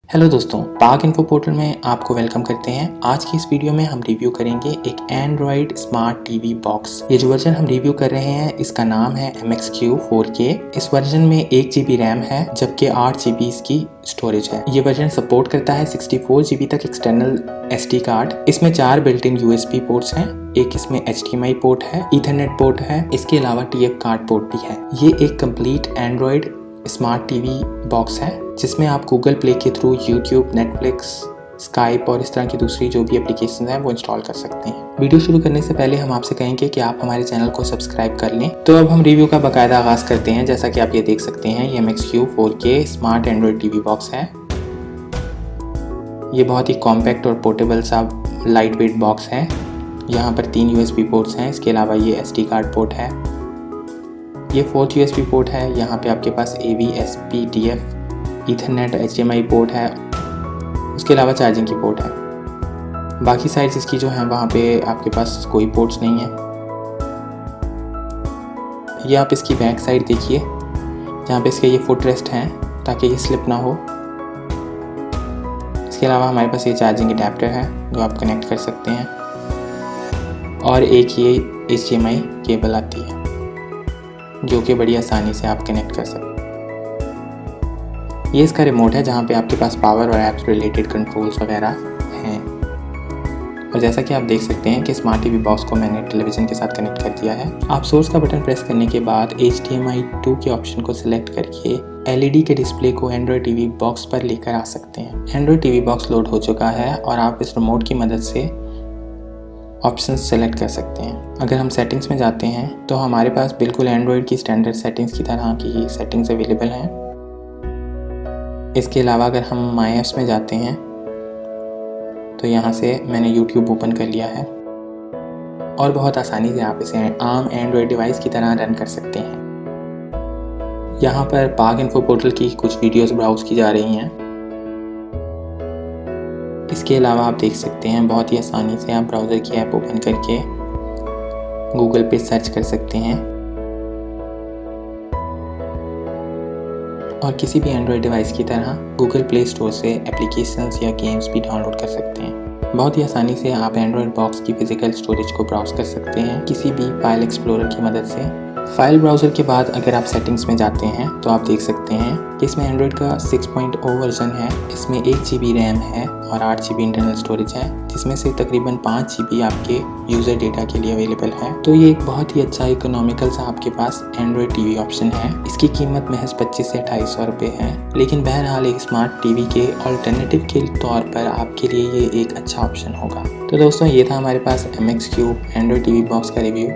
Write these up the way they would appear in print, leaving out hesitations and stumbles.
Hello दोस्तों, पाक info portal में आपको वेलकम करते हैं। आज की इस वीडियो में हम रिव्यू करेंगे एक एंड्रॉइड स्मार्ट टीवी बॉक्स। ये जो वर्जन हम रिव्यू कर रहे हैं इसका नाम है MXQ 4K। इस वर्जन में 1 GB रैम है जबकि 8 GB इसकी स्टोरेज है। ये वर्जन सपोर्ट करता है 64 GB तक एक्सटर्नल SD कार्ड। इसमें 4 बिल्ट इन USB पोर्ट्स हैं, एक इसमें HDMI पोर्ट है, ईथरनेट पोर्ट है, इसके अलावा TF कार्ड पोर्ट भी है। ये एक complete Android smart TV box है जिसमें आप गूगल प्ले के थ्रू यूट्यूब, नेटफ्लिक्स, स्काइप और इस तरह की दूसरी जो भी एप्लीकेशन हैं वो इंस्टॉल कर सकते हैं। वीडियो शुरू करने से पहले हम आपसे कहेंगे कि आप हमारे चैनल को सब्सक्राइब कर लें। तो अब हम रिव्यू का बाकायदा आगाज करते हैं। जैसा कि आप ये देख सकते हैं, ये MXQ 4K smart Android TV box है। ये बहुत ही कॉम्पैक्ट और पोर्टेबल सा लाइट वेट बॉक्स है। यहाँ पर 3 USB पोर्ट्स हैं, इसके अलावा ये SD कार्ड पोर्ट है। ये 4th USB पोर्ट है। यहाँ पे आपके पास AV, SP, TF, Ethernet, HDMI port है। उसके अलावा चार्जिंग की पोर्ट है। बाकी साइड्स इसकी जो है वहाँ पे आपके पास कोई पोर्ट्स नहीं है। ये आप इसकी बैक साइड देखिए, जहाँ पे इसके ये फुट रेस्ट हैं ताकि ये स्लिप ना हो। इसके अलावा हमारे पास ये चार्जिंग अडेप्टर है जो आप कनेक्ट कर सकते हैं, और एक ये HDMI केबल आती है जो कि बड़ी आसानी से आप कनेक्ट कर सकते हैं। ये इसका रिमोट है जहाँ पे आपके पास पावर और ऐप्स रिलेटेड कंट्रोल्स वगैरह हैं। और जैसा कि आप देख सकते हैं कि स्मार्ट टीवी बॉक्स को मैंने टेलीविज़न के साथ कनेक्ट कर दिया है। आप सोर्स का बटन प्रेस करने के बाद HDMI 2 के ऑप्शन को सिलेक्ट करके LED के डिस्प्ले को एंड्रॉइड टीवी बॉक्स पर लेकर आ सकते हैं। एंड्रॉइड टीवी बॉक्स लोड हो चुका है और आप इस रिमोट की मदद से ऑप्शंस सेलेक्ट कर सकते हैं। अगर हम सेटिंग्स में जाते हैं तो हमारे पास बिल्कुल एंड्रॉइड की स्टैंडर्ड सेटिंग्स की तरह की सेटिंग्स अवेलेबल हैं। इसके अलावा अगर हम माई ऐप्स में जाते हैं तो यहाँ से मैंने YouTube ओपन कर लिया है और बहुत आसानी से आप इसे आम एंड्रॉइड डिवाइस की तरह रन कर सकते हैं। यहाँ पर पाक इन्फो पोर्टल की कुछ वीडियोस ब्राउज की जा रही हैं। इसके अलावा आप देख सकते हैं बहुत ही आसानी से आप ब्राउज़र की ऐप ओपन करके गूगल पे सर्च कर सकते हैं और किसी भी एंड्रॉयड डिवाइस की तरह गूगल प्ले स्टोर से एप्लीकेशंस या गेम्स भी डाउनलोड कर सकते हैं। बहुत ही आसानी से आप एंड्रॉयड बॉक्स की फिजिकल स्टोरेज को ब्राउज कर सकते हैं किसी भी फाइल एक्सप्लोरर की मदद से। फाइल ब्राउज़र के बाद अगर आप सेटिंग्स में जाते हैं तो आप देख सकते हैं कि इसमें एंड्रॉयड का 6.0 वर्जन है। इसमें 1 GB रैम है और 8 GB इंटरनल स्टोरेज है, जिसमें से तकरीबन 5 GB आपके यूज़र डेटा के लिए अवेलेबल है। तो ये एक बहुत ही अच्छा इकोनॉमिकल सा आपके पास एंड्रॉयड टीवी ऑप्शन है। इसकी कीमत महज 25 से 250 रुपये है, लेकिन बहरहाल एक स्मार्ट टीवी के अल्टरनेटिव के तौर पर आपके लिए ये एक अच्छा ऑप्शन होगा। तो दोस्तों, ये था हमारे पास MXQ एंड्रॉयड टीवी बॉक्स का रिव्यू।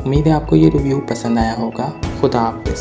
उम्मीद है आपको ये रिव्यू पसंद आया होगा। खुदा हाफिज़।